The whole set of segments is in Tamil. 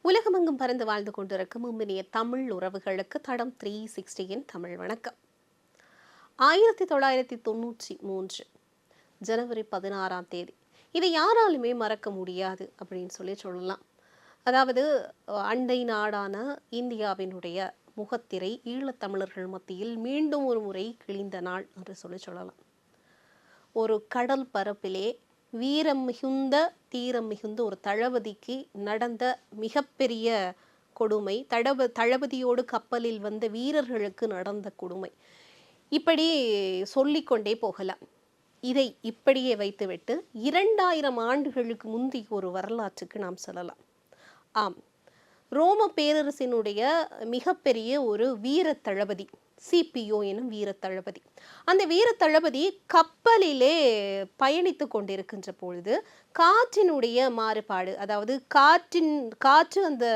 உலகமெங்கும் பறந்து வாழ்ந்து கொண்டிருக்கும் இம்மினிய தமிழ் உறவுகளுக்கு தடம் 360 தமிழ் வணக்கம். 1993 ஜனவரி 16ஆம் தேதி, இதை யாராலுமே மறக்க முடியாது அப்படின்னு சொல்லலாம். அதாவது அண்டை நாடான இந்தியாவினுடைய முகத்திரை ஈழத்தமிழர்கள் மத்தியில் மீண்டும் ஒரு முறை கிழிந்த நாள் என்று சொல்லலாம். ஒரு கடல் பரப்பிலே வீரம் மிகுந்த தீரம் மிகுந்த ஒரு தளபதிக்கு நடந்த மிகப்பெரிய கொடுமை, தளபதியோடு கப்பலில் வந்த வீரர்களுக்கு நடந்த கொடுமை, இப்படி சொல்லிக்கொண்டே போகலாம். இதை இப்படியே வைத்துவிட்டு 2000 ஆண்டுகளுக்கு முந்தைய ஒரு வரலாற்றுக்கு நாம் செல்லலாம். ஆம், ரோம பேரரசினுடைய மிகப்பெரிய ஒரு வீர தளபதி சிபிஓ எனும் வீர தளபதி. அந்த வீர தளபதி கப்பலிலே பயணித்து கொண்டிருக்கின்ற பொழுது காற்றினுடைய மாறுபாடு, அதாவது காற்று அந்த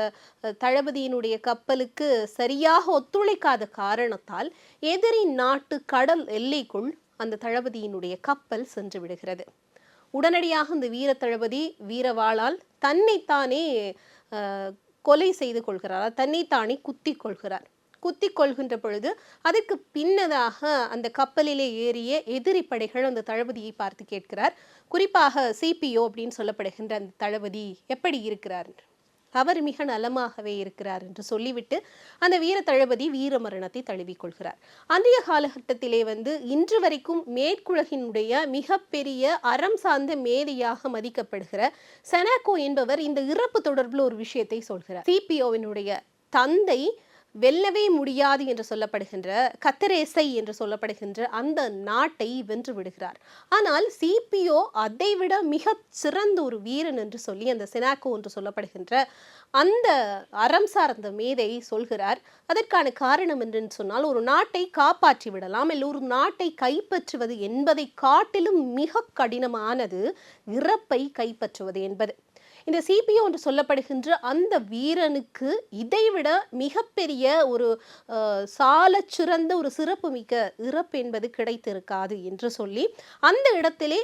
தளபதியினுடைய கப்பலுக்கு சரியாக ஒத்துழைக்காத காரணத்தால் எதிரி நாட்டு கடல் எல்லைக்குள் அந்த தளபதியினுடைய கப்பல் சென்று விடுகிறது. உடனடியாக அந்த வீர தளபதி வீரவாளால் தன்னைத்தானே கொலை செய்து கொள்கிறார், தன்னைத்தானே குத்தி கொள்கின்ற பொழுது அதற்கு பின்னதாக அந்த கப்பலிலே ஏறிய எதிரி படைகள் அந்த தளபதியை பார்த்து கேட்கிறார். குறிப்பாக சிபிஓ அப்படின்னு சொல்லப்படுகின்ற அந்த தளபதி எப்படி இருக்கிறார், அவர் மிக நலமாகவே இருக்கிறார் என்று சொல்லிவிட்டு அந்த வீர தளபதி வீர மரணத்தை தழுவிக்கொள்கிறார். அன்றைய காலகட்டத்திலே இன்று வரைக்கும் மேற்குலகினுடைய மிகப்பெரிய அறம் சார்ந்த மேதையாக மதிக்கப்படுகிற செனாக்கோ என்பவர் இந்த இறப்பு தொடர்பில் ஒரு விஷயத்தை சொல்கிறார். சிபிஓவினுடைய தந்தை வெல்லவே முடியாது என்று சொல்லப்படுகின்ற கத்தரேசை என்று சொல்லப்படுகின்ற அந்த நாட்டை வென்று விடுகிறார். ஆனால் சிபிஓ அதைவிட மிக சிறந்த ஒரு வீரன் என்று சொல்லி அந்த செனாக்கோ என்று சொல்லப்படுகின்ற அந்த அறம் சார்ந்த மேதை சொல்கிறார். அதற்கான காரணம் என்று சொன்னால், ஒரு நாட்டை காப்பாற்றி விடலாம், இல்லை ஒரு நாட்டை கைப்பற்றுவது என்பதை காட்டிலும் மிக கடினமானது இறப்பை கைப்பற்றுவது என்பது. இந்த சிபிஓ என்று சொல்லப்படுகின்ற அந்த வீரனுக்கு இதைவிட மிகப்பெரிய ஒரு சால சிறந்த ஒரு சிறப்பு மிக்க இறப்பு என்பது கிடைத்திருக்காது என்று சொல்லி அந்த இடத்திலே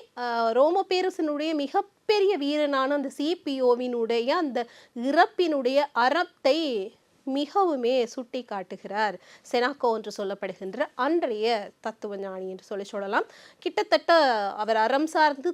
ரோம பேரரசினுடைய மிகப்பெரிய வீரனான அந்த சிபிஓவினுடைய அந்த இறப்பினுடைய அறத்தை மிகவுமே சுட்டி காட்டுகிறார் செனாக்கோ என்று சொல்லப்படுகின்ற அன்றைய தத்துவ ஞானி என்று சொல்லலாம். கிட்டத்தட்ட அவர் அறம் சார்ந்து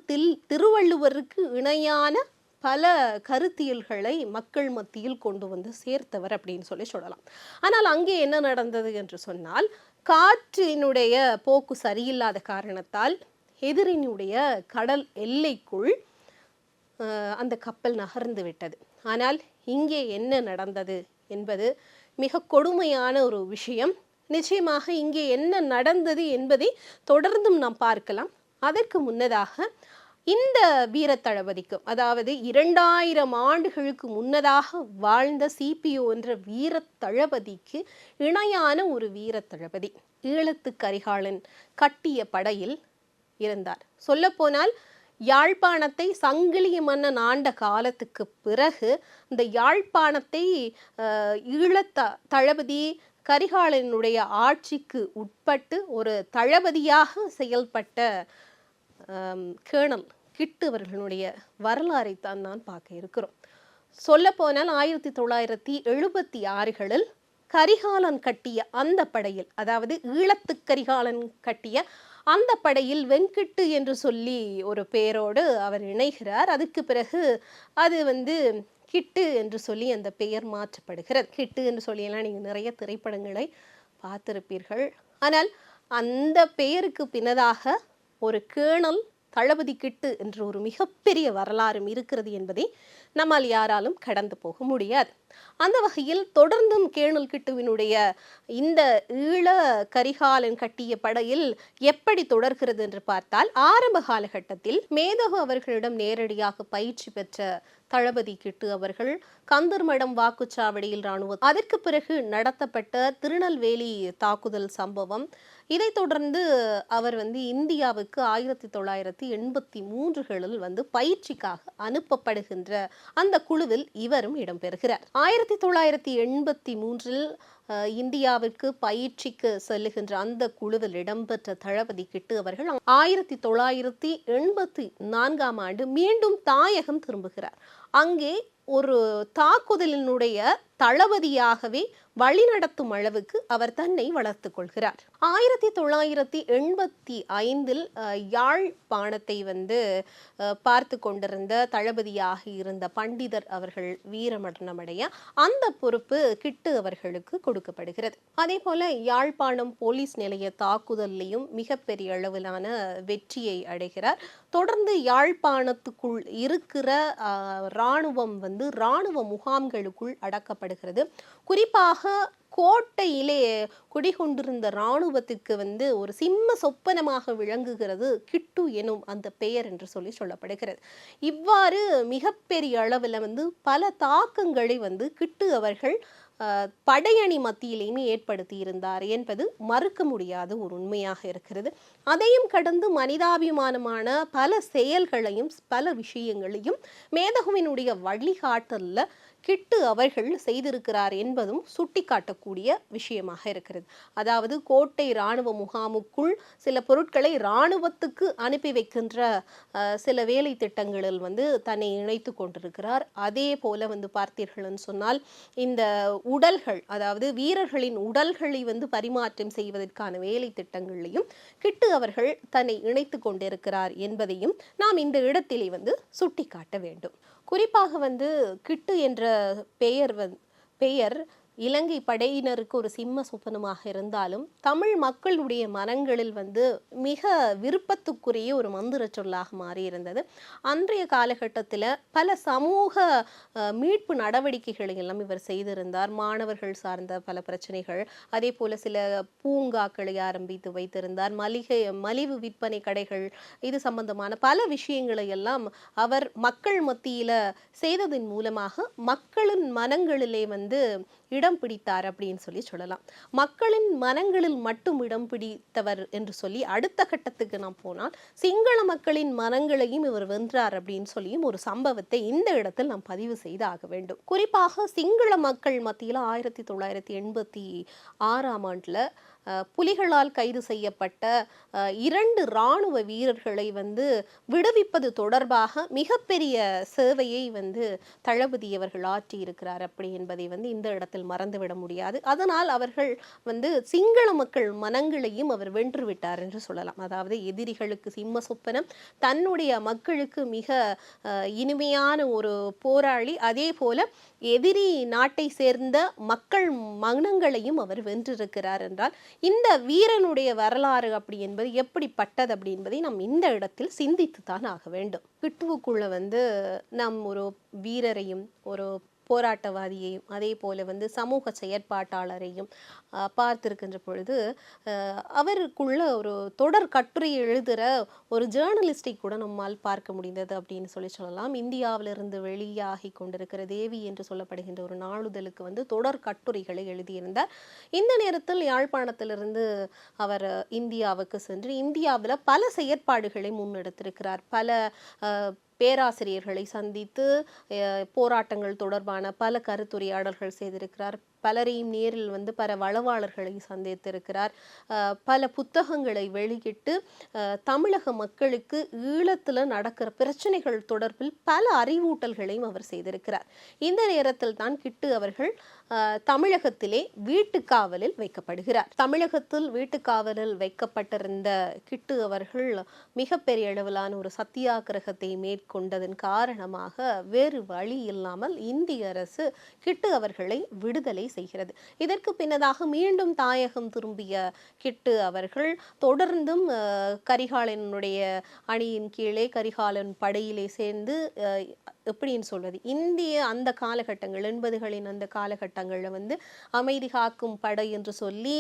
திருவள்ளுவருக்கு இணையான பல கருத்தியல்களை மக்கள் மத்தியில் கொண்டு வந்து சேர்த்தவர் அப்படின்னு சொல்லலாம். ஆனால் அங்கே என்ன நடந்தது என்று சொன்னால், காற்றினுடைய போக்கு சரியில்லாத காரணத்தால் எதிரினுடைய கடல் எல்லைக்குள் அந்த கப்பல் நகர்ந்து விட்டது. ஆனால் இங்கே என்ன நடந்தது என்பது மிக கொடுமையான ஒரு விஷயம். நிச்சயமாக இங்கே என்ன நடந்தது என்பதை தொடர்ந்தும் நாம் பார்க்கலாம். அதற்கு முன்னதாக இந்த வீர தளபதிக்கு, அதாவது 2000 ஆண்டுகளுக்கு முன்னதாக வாழ்ந்த சிபிஓ என்ற வீர தளபதிக்கு இணையான ஒரு வீர தளபதி ஈழத்து கரிகாலன் கட்டிய படையில் இருந்தார். சொல்லப்போனால் யாழ்ப்பாணத்தை சங்கிலிய மன்னன் ஆண்ட காலத்துக்கு பிறகு இந்த யாழ்ப்பாணத்தை ஈழத்த தளபதி கரிகாலனுடைய ஆட்சிக்கு உட்பட்டு ஒரு தளபதியாக செயல்பட்ட கேர்னல் கிட்டு அவர்களுடைய வரலாறை தான் நான் பார்க்க இருக்கிறோம். சொல்லப்போனால் 1976களில் கரிகாலன் கட்டிய அந்த படையில், அதாவது ஈழத்து கரிகாலன் கட்டிய அந்த படையில் வெங்கிட்டு என்று சொல்லி ஒரு பெயரோடு அவர் இணைகிறார். அதுக்கு பிறகு அது கிட்டு என்று சொல்லி அந்த பெயர் மாற்றப்படுகிறது. கிட்டு என்று சொல்லியெல்லாம் நீங்கள் நிறைய திரைப்படங்களை பார்த்திருப்பீர்கள். ஆனால் அந்த பெயருக்கு பின்னதாக ஒரு கேர்னல் தளபதி கிட்டு என்ற ஒரு மிகப்பெரிய வரலாறும் இருக்கிறது என்பதை நம்மால் யாராலும் கடந்து போக முடியாது. அந்த வகையில் தொடர்ந்தும் கேர்னல் கிட்டுவினுடைய இந்த ஈழ கரிகாலன் கட்டிய படையில் எப்படி தொடர்கிறது என்று பார்த்தால், ஆரம்ப காலகட்டத்தில் மேதகு அவர்களிடம் நேரடியாக பயிற்சி பெற்ற தளபதி கிட்டு அவர்கள் கந்தர்மடம் வாக்குச்சாவடியில் இராணுவம், அதற்கு பிறகு நடத்தப்பட்ட திருநெல்வேலி தாக்குதல் சம்பவம், இதை தொடர்ந்து அவர் இந்தியாவுக்கு 1983களில் பயிற்சிக்காக அனுப்பப்படுகின்ற அந்த குழுவில் இவரும் இடம்பெறுகிறார். 1983 இந்தியாவிற்கு பயிற்சிக்கு செல்லுகின்ற அந்த குழுவில் இடம்பெற்ற தளபதி கிட்டு அவர்கள் 1984 மீண்டும் தாயகம் திரும்புகிறார். அங்கே ஒரு தாக்குதலினுடைய தளபதியாகவே வழிநடத்தும் அளவுக்கு அவர் தன்னை வளர்த்து கொள்கிறார். 1985 யாழ்ப்பாணத்தை பார்த்து கொண்டிருந்த தளபதியாக இருந்த பண்டிதர் அவர்கள் வீரமரணமடைய அந்த பொறுப்பு கிட்டு அவர்களுக்கு கொடுக்கப்படுகிறது. அதே போல யாழ்ப்பாணம் போலீஸ் நிலைய தாக்குதலையும் மிகப்பெரிய அளவிலான வெற்றியை அடைகிறார். தொடர்ந்து யாழ்ப்பாணத்துக்குள் இருக்கிற இராணுவம் இராணுவ முகாம்களுக்குள் அடக்கப்படுகிறது. குறிப்பாக கோட்டையிலே குடிகொண்டிருந்த இராணுவத்திற்கு ஒரு சிம்ம சொப்பனமாக விளங்குகிறது கிட்டு எனும் அந்த பெயர் என்று சொல்லப்படுகிறது. இவ்வாறு மிகப்பெரிய அளவில் பல தாக்கங்களை கிட்டு அவர்கள் படையணி மத்தியிலேயுமே ஏற்படுத்தி இருந்தார் என்பது மறுக்க முடியாத ஒரு உண்மையாக இருக்கிறது. அதையும் கடந்து மனிதாபிமானமான பல செயல்களையும் பல விஷயங்களையும் மேதகுவினுடைய வழிகாட்டல்ல கிட்டு அவர்கள் செய்திருக்கிறார் என்பதும் சுட்டிக்காட்டக்கூடிய விஷயமாக இருக்கிறது. அதாவது கோட்டை இராணுவ முகாமுக்குள் சில பொருட்களை இராணுவத்துக்கு அனுப்பி வைக்கின்ற சில வேலை திட்டங்களில் தன்னை இணைத்து கொண்டிருக்கிறார். அதே போல பார்த்தீர்கள்னு சொன்னால் இந்த உடல்கள், அதாவது வீரர்களின் உடல்களை பரிமாற்றம் செய்வதற்கான வேலை திட்டங்களையும் கிட்டு அவர்கள் தன்னை இணைத்து கொண்டிருக்கிறார் என்பதையும் நாம் இந்த இடத்திலே சுட்டிக்காட்ட வேண்டும். குறிப்பாக கிட்டு என்ற பெயர் இலங்கை படையினருக்கு ஒரு சிம்ம சொப்பனமாக இருந்தாலும் தமிழ் மக்களுடைய மனங்களில் மிக விருப்பத்துக்குரிய ஒரு மந்திர சொல்லாக மாறியிருந்தது. அன்றைய காலகட்டத்தில் பல சமூக மீட்பு நடவடிக்கைகளை எல்லாம் இவர் செய்திருந்தார். மாணவர்கள் சார்ந்த பல பிரச்சனைகள், அதே போல சில பூங்காக்களை ஆரம்பித்து வைத்திருந்தார். மலிவு விற்பனை கடைகள், இது சம்பந்தமான பல விஷயங்களை எல்லாம் அவர் மக்கள் மத்தியில செய்ததன் மூலமாக மக்களின் மனங்களிலே இடம் பிடித்தார் அப்படின்னு சொல்லலாம். மக்களின் மனங்களில் மட்டும் இடம் பிடித்தவர் என்று சொல்லி அடுத்த கட்டத்துக்கு நாம் போனால் சிங்கள மக்களின் மனங்களையும் இவர் வென்றார் அப்படின்னு சொல்லியும் ஒரு சம்பவத்தை இந்த இடத்தில் நாம் பதிவு செய்து ஆக வேண்டும். குறிப்பாக சிங்கள மக்கள் மத்தியில் 1986 புலிகளால் கைது செய்யப்பட்ட 2 இராணுவ வீரர்களை விடுவிப்பது தொடர்பாக மிகப்பெரிய சேவையை தளபதி அவர்கள் ஆற்றி இருக்கிறார் அப்படி என்பதை இந்த இடத்தில் மறந்துவிட முடியாது. அதனால் அவர்கள் சிங்கள மக்கள் மனங்களையும் அவர் வென்று விட்டார் என்று சொல்லலாம். அதாவது எதிரிகளுக்கு சிம்ம சொப்பனம், தன்னுடைய மக்களுக்கு மிக இனிமையான ஒரு போராளி, அதே போல எதிரி நாட்டை சேர்ந்த மக்கள் மனங்களையும் அவர் வென்றிருக்கிறார் என்றால் இந்த வீரனுடைய வரலாறு அப்படி என்பது எப்படிப்பட்டது அப்படி என்பதை நாம் இந்த இடத்தில் சிந்தித்துத்தான் ஆக வேண்டும். கிட்டுவுக்குள்ள நாம் ஒரு வீரரையும் ஒரு போராட்டவாதியையும் அதே போல சமூக செயற்பாட்டாளரையும் பார்த்திருக்கின்ற பொழுது அவருக்குள்ள ஒரு தொடர் கட்டுரை எழுதுகிற ஒரு ஜேர்னலிஸ்டை கூட நம்மால் பார்க்க முடிந்தது அப்படின்னு சொல்லலாம். இந்தியாவிலிருந்து வெளியாகி கொண்டிருக்கிற தேவி என்று சொல்லப்படுகின்ற ஒரு நாளிதழுக்கு தொடர் கட்டுரைகளை எழுதியிருந்தார். இந்த நேரத்தில் யாழ்ப்பாணத்திலிருந்து அவர் இந்தியாவுக்கு சென்று இந்தியாவில் பல செயற்பாடுகளை முன்னெடுத்திருக்கிறார். பல பேராசிரியர்களை சந்தித்து போராட்டங்கள் தொடர்பான பல கருத்துரையாடல்கள் செய்திருக்கிறார். பலரையும் நேரில் பல வளவாளர்களை சந்தித்திருக்கிறார். பல புத்தகங்களை வெளியிட்டு தமிழக மக்களுக்கு ஈழத்தில் நடக்கிற பிரச்சனைகள் தொடர்பில் பல அறிவூட்டல்களையும் அவர் செய்திருக்கிறார். இந்த நேரத்தில் தான் கிட்டு அவர்கள் தமிழகத்திலே வீட்டுக்காவலில் வைக்கப்படுகிறார். தமிழகத்தில் வீட்டுக்காவலில் வைக்கப்பட்டிருந்த கிட்டு அவர்கள் மிகப்பெரிய அளவிலான ஒரு சத்தியாகிரகத்தை மேற்கொண்டதன் காரணமாக வேறு வழி இல்லாமல் இந்திய அரசு கிட்டு அவர்களை விடுதலை செய்கிறது. இதற்கு பின்னதாக மீண்டும் தாயகம் திரும்பிய கிட்டு அவர்கள் தொடர்ந்தும் கரிகாலனுடைய அணியின் கீழே கரிகாலன் படையிலே சேர்ந்து எப்படின்னு சொல்வது, இந்திய அந்த காலகட்டங்கள் 80களின் அந்த காலகட்டங்களில் அமைதி காக்கும் படை என்று சொல்லி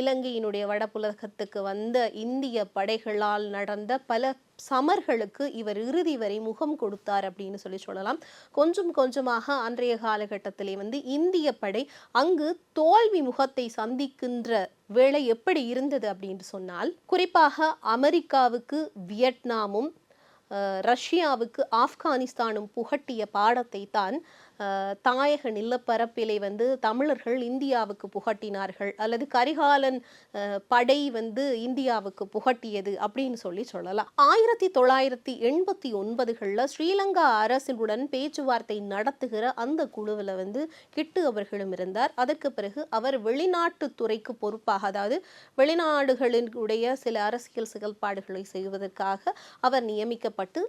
இலங்கையினுடைய வடபுலகத்துக்கு வந்த இந்திய படைகளால் நடந்த பல சமர்களுக்கு இவர் இறுதி வரை முகம் கொடுத்தார் அப்படின்னு சொல்லலாம். கொஞ்சம் கொஞ்சமாக அன்றைய காலகட்டத்திலே இந்திய படை அங்கு தோல்வி முகத்தை சந்திக்கின்ற வேளை எப்படி இருந்தது அப்படின்னு சொன்னால், குறிப்பாக அமெரிக்காவுக்கு வியட்நாமும் ரஷ்யாவுக்கு ஆப்கானிஸ்தானும் புகட்டிய பாடத்தை தான் தாயக நிலப்பரப்பிலே வந்து தமிழர்கள் இந்தியாவுக்கு புகட்டினார்கள் அல்லது கரிகாலன் படை வந்து இந்தியாவுக்கு புகட்டியது அப்படின்னு சொல்லலாம். 1989களில் ஸ்ரீலங்கா அரசுடன் பேச்சுவார்த்தை நடத்துகிற அந்த குழுவில் வந்து கிட்டு அவர்களும் இருந்தார். அதற்கு பிறகு அவர் வெளிநாட்டு துறைக்கு பொறுப்பாக, அதாவது வெளிநாடுகளினுடைய சில அரசியல் செயல்பாடுகளை செய்வதற்காக அவர் நியமிக்கப்பட்டு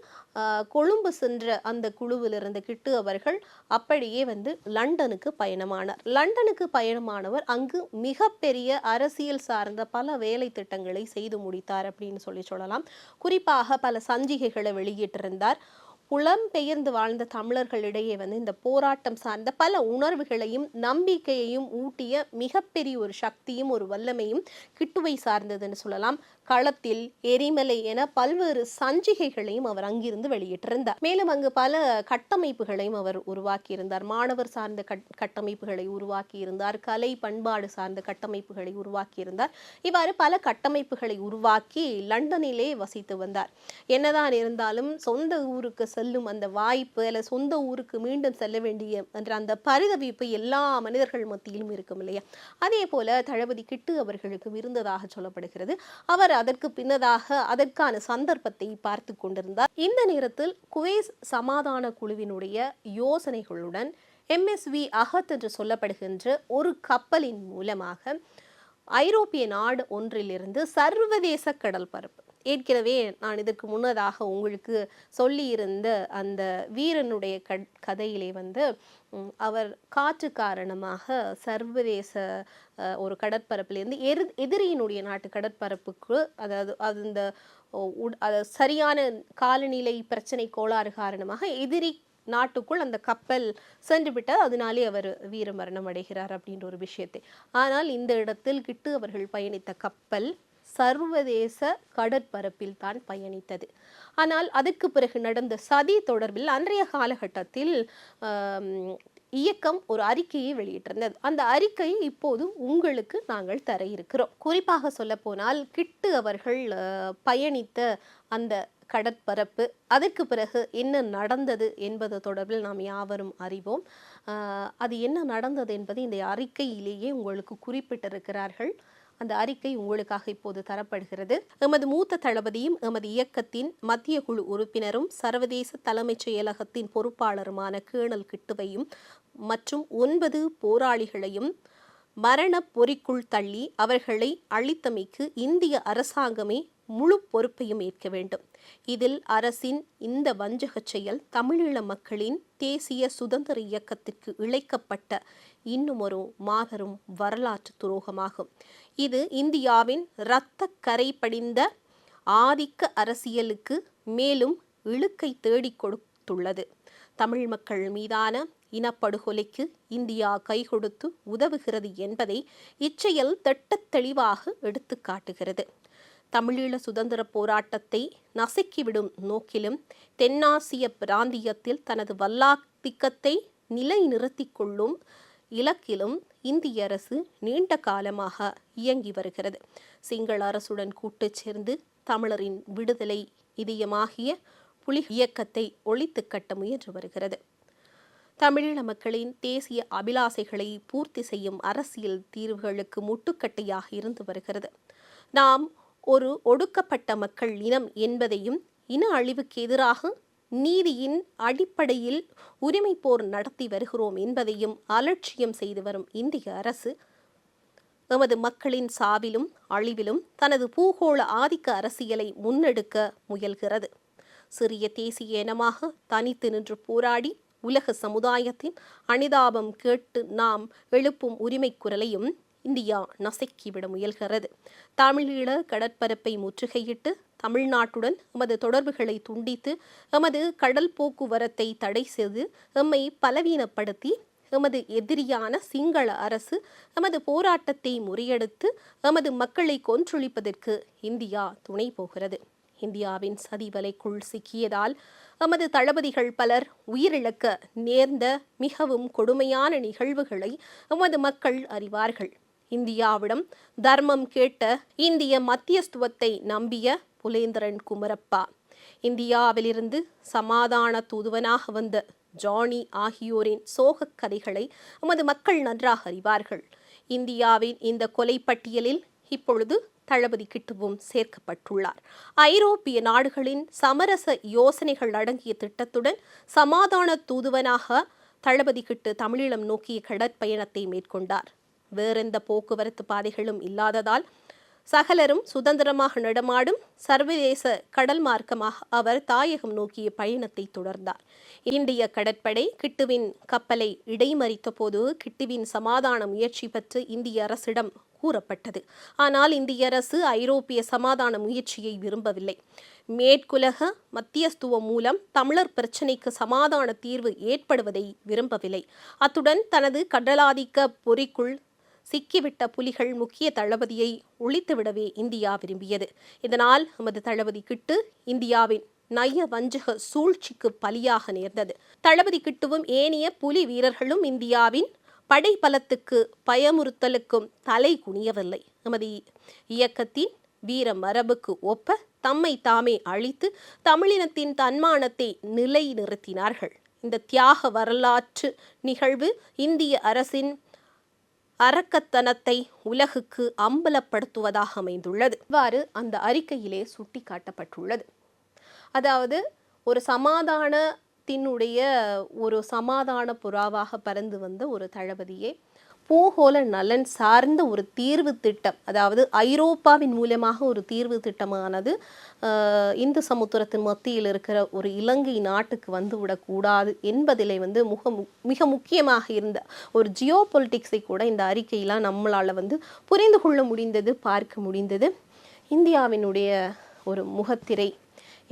கொழும்பு சென்ற அந்த குழுவில் இருந்த கிட்டு அவர்கள் அப்படியே வந்து லண்டனுக்கு பயணமானார். லண்டனுக்கு பயணமானவர் அங்கு மிகப்பெரிய அரசியல் சார்ந்த பல வேலை திட்டங்களை செய்து முடித்தார் அப்படின்னு சொல்லலாம். குறிப்பாக பல சஞ்சிகைகளை வெளியிட்டிருந்தார். புலம்பெயர்ந்து வாழ்ந்த தமிழர்களிடையே வந்து இந்த போராட்டம் சார்ந்த பல உணர்வுகளையும் நம்பிக்கையையும் ஊட்டிய மிகப்பெரிய ஒரு சக்தியும் ஒரு வல்லமையும் கிட்டுவை சார்ந்ததுன்னு சொல்லலாம். களத்தில், எரிமலை என பல்வேறு சஞ்சிகைகளையும் அவர் அங்கிருந்து வெளியிட்டிருந்தார். மேலும் அங்கு பல கட்டமைப்புகளையும் அவர் உருவாக்கியிருந்தார். மாணவர் சார்ந்த கட்டமைப்புகளை உருவாக்கியிருந்தார். கலை பண்பாடு சார்ந்த கட்டமைப்புகளை உருவாக்கியிருந்தார். இவ்வாறு பல கட்டமைப்புகளை உருவாக்கி லண்டனிலே வசித்து வந்தார். என்னதான் இருந்தாலும் சொந்த ஊருக்கு செல்லும் அந்த வாய்ப்பு அல்ல சொந்த ஊருக்கு மீண்டும் செல்ல வேண்டிய என்ற அந்த பரிதவிப்பு எல்லா மனிதர்கள் மத்தியிலும் இருக்கும் இல்லையா? அதே போல தளபதி கிட்டு அவர்களுக்கு இருந்ததாக சொல்லப்படுகிறது. அவர் அதற்கு பின்னதாக அதற்கான சந்தர்ப்பத்தை பார்த்து கொண்டிருந்தார். இந்த நேரத்தில் குவைஸ் சமாதான குழுவினுடைய யோசனைகளுடன் MSV அகத் என்று சொல்லப்படுகின்ற ஒரு கப்பலின் மூலமாக ஐரோப்பிய நாடு ஒன்றிலிருந்து சர்வதேச கடல் பரப்பு, ஏற்கனவே நான் இதற்கு முன்னதாக உங்களுக்கு சொல்லியிருந்த அந்த வீரனுடைய கதையிலே வந்து அவர் காற்று காரணமாக சர்வதேச ஒரு கடற்பரப்பிலிருந்து எதிரியினுடைய நாட்டு கடற்பரப்புக்கு, அதாவது அந்த சரியான காலநிலை பிரச்சனை கோளாறு காரணமாக எதிரி நாட்டுக்குள் அந்த கப்பல் சென்று விட்டால் அதனாலே அவர் வீரமரணம் அடைகிறார் அப்படின்ற ஒரு விஷயத்தை. ஆனால் இந்த இடத்தில் கிட்டு அவர்கள் பயணித்த கப்பல் சர்வதேச கடற்பரப்பில் தான் பயணித்தது. ஆனால் அதுக்கு பிறகு நடந்த சதி தொடர்பில் அன்றைய காலகட்டத்தில் இயக்கம் ஒரு அறிக்கையை வெளியிட்டிருந்தது. அந்த அறிக்கையை இப்போது உங்களுக்கு நாங்கள் தர இருக்கிறோம். குறிப்பாக சொல்ல போனால் கிட்டு அவர்கள் பயணித்த அந்த கடற்பரப்பு, அதற்கு பிறகு என்ன நடந்தது என்பது தொடர்பில் நாம் யாவரும் அறிவோம். அது என்ன நடந்தது என்பதை இந்த அறிக்கையிலேயே உங்களுக்கு குறிப்பிட்டிருக்கிறார்கள். அந்த அறிக்கை உங்களுக்காக இப்போது தரப்படுகிறது. எமது மூத்த தளபதியும் எமது இயக்கத்தின் மத்திய குழு உறுப்பினரும் சர்வதேச தலைமைச் செயலகத்தின் பொறுப்பாளருமான கேணல் கிட்டுவையும் மற்றும் 9 போராளிகளையும் மரண பொறிக்குள் தள்ளி அவர்களை அழித்தமைக்கு இந்திய அரசாங்கமே முழு பொறுப்பையும் ஏற்க வேண்டும். இதில் அரசின் இந்த வஞ்சகச் செயல் தமிழீழ மக்களின் தேசிய சுதந்திர இயக்கத்திற்கு இழைக்கப்பட்ட இன்னும் ஒரு மாபெரும் வரலாற்று துரோகமாகும். இது இந்தியாவின் இரத்த கரை படிந்த ஆதிக்க அரசியலுக்கு மேலும் இழுக்கை தேடிக் கொடுத்துள்ளது. தமிழ் மக்கள் மீதான இனப்படுகொலைக்கு இந்தியா கை கொடுத்து உதவுகிறது என்பதை இச்செயல் திட்டத் தெளிவாக எடுத்து காட்டுகிறது. தமிழீழ சுதந்திர போராட்டத்தை நசுக்கிவிடும் நோக்கிலும் தென்னாசிய பிராந்தியத்தில் தனது வல்லாதிக்கத்தை நிலைநிறுத்திக் கொள்ளும் இலக்கிலும் இந்திய அரசு நீண்ட காலமாக இயங்கி வருகிறது. சிங்கள அரசுடன் கூட்டு சேர்ந்து தமிழரின் விடுதலை இதயமாகிய புலி இயக்கத்தை ஒழித்து கட்ட முயன்று வருகிறது. தமிழீழ மக்களின் தேசிய அபிலாசைகளை பூர்த்தி செய்யும் அரசியல் தீர்வுகளுக்கு முட்டுக்கட்டையாக இருந்து வருகிறது. நாம் ஒரு ஒடுக்கப்பட்ட மக்கள் இனம் என்பதையும் இன அழிவுக்கு எதிராக நீதியின் அடிப்படையில் உரிமை போர் நடத்தி வருகிறோம் என்பதையும் அலட்சியம் செய்து வரும் இந்திய அரசு எமது மக்களின் சாவிலும் அழிவிலும் தனது பூகோள ஆதிக்க அரசியலை முன்னெடுக்க முயல்கிறது. சிறிய தேசிய இனமாக தனித்து நின்று போராடி உலக சமுதாயத்தின் அனிதாபம் கேட்டு நாம் எழுப்பும் உரிமை குரலையும் இந்தியா நசுக்கிவிட முயல்கிறது. தமிழீழ கடற்பரப்பை முற்றுகையிட்டு தமிழ்நாட்டுடன் எமது தொடர்புகளை துண்டித்து எமது கடல் போக்குவரத்தை தடை செய்து எம்மை பலவீனப்படுத்தி எமது எதிரியான சிங்கள அரசு எமது போராட்டத்தை முறியடித்து எமது மக்களை கொன்றொழிப்பதற்கு இந்தியா துணை போகிறது. இந்தியாவின் சதிவலைக்குள் சிக்கியதால் எமது தளபதிகள் பலர் உயிரிழக்க நேர்ந்த மிகவும் கொடுமையான நிகழ்வுகளை எமது மக்கள் அறிவார்கள். இந்தியாவிடம் தர்மம் கேட்ட இந்திய மத்தியஸ்துவத்தை நம்பிய புலேந்திரன் குமரப்பா, இந்தியாவிலிருந்து சமாதான தூதுவனாக வந்த ஜானி ஆகியோரின் சோகக் கதைகளை நமது மக்கள் நன்றாக அறிவார்கள். இந்தியாவின் இந்த கொலை பட்டியலில் இப்பொழுது தளபதி கிட்டுவும் சேர்க்கப்பட்டுள்ளார். ஐரோப்பிய நாடுகளின் சமரச யோசனைகள் அடங்கிய திட்டத்துடன் சமாதான தூதுவனாக தளபதி கிட்டு தமிழீழம் நோக்கிய கடற்பயணத்தை மேற்கொண்டார். வேறெந்த போக்குவரத்து பாதைகளும் இல்லாததால் சகலரும் சுதந்திரமாக நடமாடும் சர்வதேச கடல் மார்க்கமாக அவர் தாயகம் நோக்கிய பயணத்தை தொடர்ந்தார். இந்திய கடற்படை கிட்டுவின் கப்பலை இடைமறித்த போது கிட்டுவின் சமாதான முயற்சி பற்றி இந்திய அரசிடம் கூறப்பட்டது. ஆனால் இந்திய அரசு ஐரோப்பிய சமாதான முயற்சியை விரும்பவில்லை. மேற்குலக மத்தியஸ்துவம் மூலம் தமிழர் பிரச்சினைக்கு சமாதான தீர்வு ஏற்படுவதை விரும்பவில்லை. அத்துடன் தனது கடலாதிக்க பொறிக்குள் சிக்கிவிட்ட புலிகள் முக்கிய தளபதியை ஒழித்துவிடவே இந்தியா விரும்பியது. இதனால் நமது தளபதி கிட்டு இந்தியாவின் நய வஞ்சக சூழ்ச்சிக்கு பலியாக நேர்ந்தது. தளபதி கிட்டுவும் ஏனைய புலி வீரர்களும் இந்தியாவின் படை பலத்துக்கு பயமுறுத்தலுக்கும் தலை குனியவில்லை. நமது இயக்கத்தின் வீர மரபுக்கு ஒப்ப தம்மை தாமே அழித்து தமிழினத்தின் தன்மானத்தை நிலைநிறுத்தினார்கள். இந்த தியாக வரலாற்று நிகழ்வு இந்திய அரசின் அரக்கத்தனத்தை உலகுக்கு அம்பலப்படுத்துவதாக அமைந்துள்ளது. இவ்வாறு அந்த அறிக்கையிலே சுட்டி காட்டப்பட்டுள்ளது. அதாவது ஒரு சமாதானத்தினுடைய ஒரு சமாதான புறாவாக பறந்து வந்த ஒரு தளபதியே பூகோள நலன் சார்ந்த ஒரு தீர்வு திட்டம், அதாவது ஐரோப்பாவின் மூலமாக ஒரு தீர்வு திட்டமானது இந்து சமுத்திரத்தின் மத்தியில் இருக்கிற ஒரு இலங்கை நாட்டுக்கு வந்துவிடக்கூடாது என்பதிலே மிக முக்கியமாக இருந்த ஒரு ஜியோ பொலிட்டிக்ஸை கூட இந்த அறிக்கையெல்லாம் நம்மளால் புரிந்து கொள்ள முடிந்தது, பார்க்க முடிந்தது. இந்தியாவினுடைய ஒரு முகத்திரை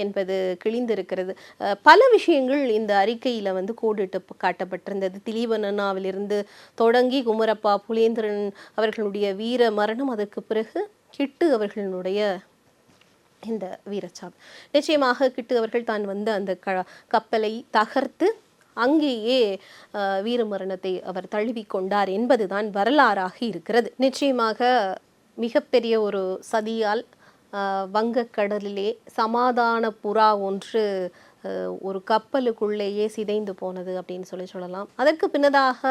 என்பது கிழிந்திருக்கிறது. பல விஷயங்கள் இந்த அறிக்கையில் கோடிட்டு காட்டப்பட்டிருந்தது. திலீபன் அண்ணாவிலிருந்து தொடங்கி குமரப்பா புலேந்திரன் அவர்களுடைய வீர மரணம், அதற்கு பிறகு கிட்டு அவர்களுடைய இந்த வீரச்சாவு. நிச்சயமாக கிட்டு அவர்கள் தான் அந்த கப்பலை தகர்த்து அங்கேயே வீரமரணத்தை அவர் தழுவிக்கொண்டார் என்பதுதான் வரலாறாக இருக்கிறது. நிச்சயமாக மிகப்பெரிய ஒரு சதியால் வங்கக்கடலிலே சமாதான புறா ஒன்று ஒரு கப்பலுக்குள்ளேயே சிதைந்து போனது அப்படின்னு சொல்லலாம். அதற்கு பின்னதாக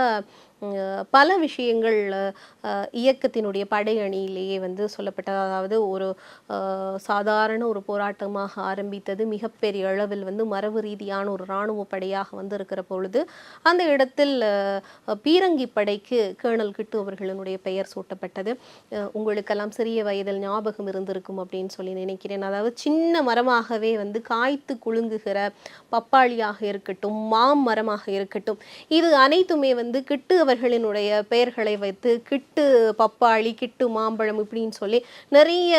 பல விஷயங்கள் இயக்கத்தினுடைய படையணியிலேயே சொல்லப்பட்டது. அதாவது ஒரு சாதாரண ஒரு போராட்டமாக ஆரம்பித்தது மிகப்பெரிய அளவில் மரபு ரீதியான ஒரு இராணுவ படையாக இருக்கிற பொழுது அந்த இடத்தில் பீரங்கி படைக்கு கேர்னல் கிட்டு அவர்களுடைய பெயர் சூட்டப்பட்டது. உங்களுக்கெல்லாம் சிறிய வயதில் ஞாபகம் இருந்திருக்கும் அப்படின்னு சொல்லி நினைக்கிறேன். அதாவது சின்ன மரமாகவே காய்த்து குலுங்குகிற பப்பாளியாக இருக்கட்டும், மாமரமாக இருக்கட்டும், இது அனைத்துமே கிட்டு அவர்களினுடைய பெயர்களை வைத்து கிட்டு பப்பாளி, கிட்டு மாம்பழம் இப்படின்னு சொல்லி நிறைய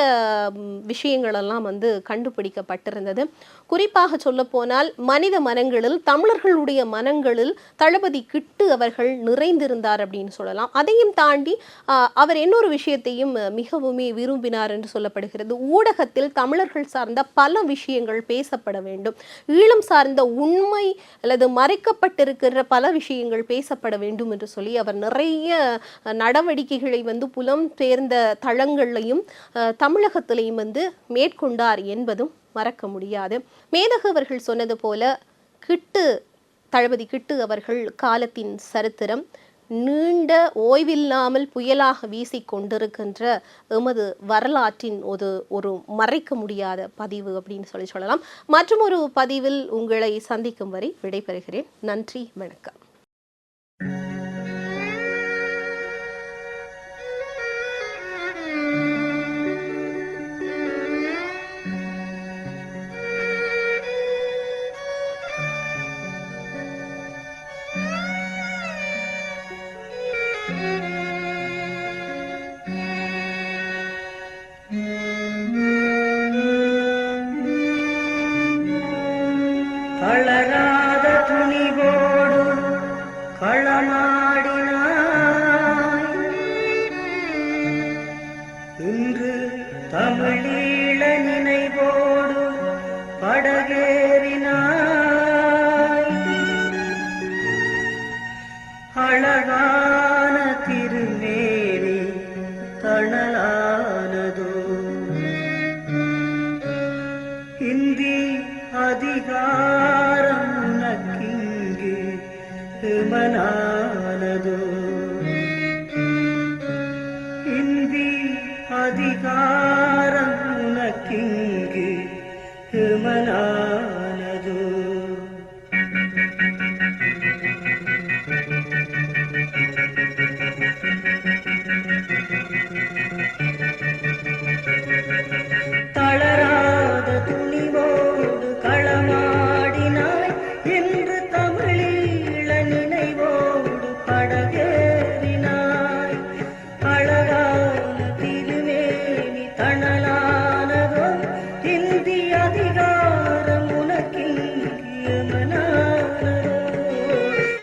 விஷயங்கள் எல்லாம் கண்டுபிடிக்கப்பட்டிருந்தது. குறிப்பாக சொல்ல போனால் மனித மனங்களில், தமிழர்களுடைய மனங்களில் தளபதி கிட்டு அவர்கள் நிறைந்திருந்தார் அப்படின்னு சொல்லலாம். அதையும் தாண்டி அவர் இன்னொரு விஷயத்தையும் மிகவுமே விரும்பினார் என்று சொல்லப்படுகிறது. ஊடகத்தில் தமிழர்கள் சார்ந்த பல விஷயங்கள் பேசப்பட வேண்டும், ஈழம் சார்ந்த உண்மை அல்லது மறைக்கப்பட்டிருக்கிற பல விஷயங்கள் பேசப்பட வேண்டும் என்று சொல்லி அவர் நிறைய நடவடிக்கைகளை புலம் பெயர்ந்த தளங்களையும் தமிழகத்திலையும் மேற்கொண்டார் என்பதும் மறக்க முடியாது. மேதகு அவர்கள் சொன்னது போல தளபதி கிட்டு அவர்கள் காலத்தின் சரித்திரம் நீண்ட ஓய்வில்லாமல் புயலாக வீசி கொண்டிருக்கின்ற எமது வரலாற்றின் ஒரு மறைக்க முடியாத பதிவு அப்படின்னு சொல்லலாம். மற்றும் ஒரு பதிவில் உங்களை சந்திக்கும் வரை விடைபெறுகிறேன். நன்றி, வணக்கம். தளராத துணிவோடு களமாடினாய், இன்று தமிழீழ நினைவோடு படகேறினாய். அழகான திருமேனி தணலானதோ, இந்தி அதிகாரம் உனக்கிங்கே மனானதோ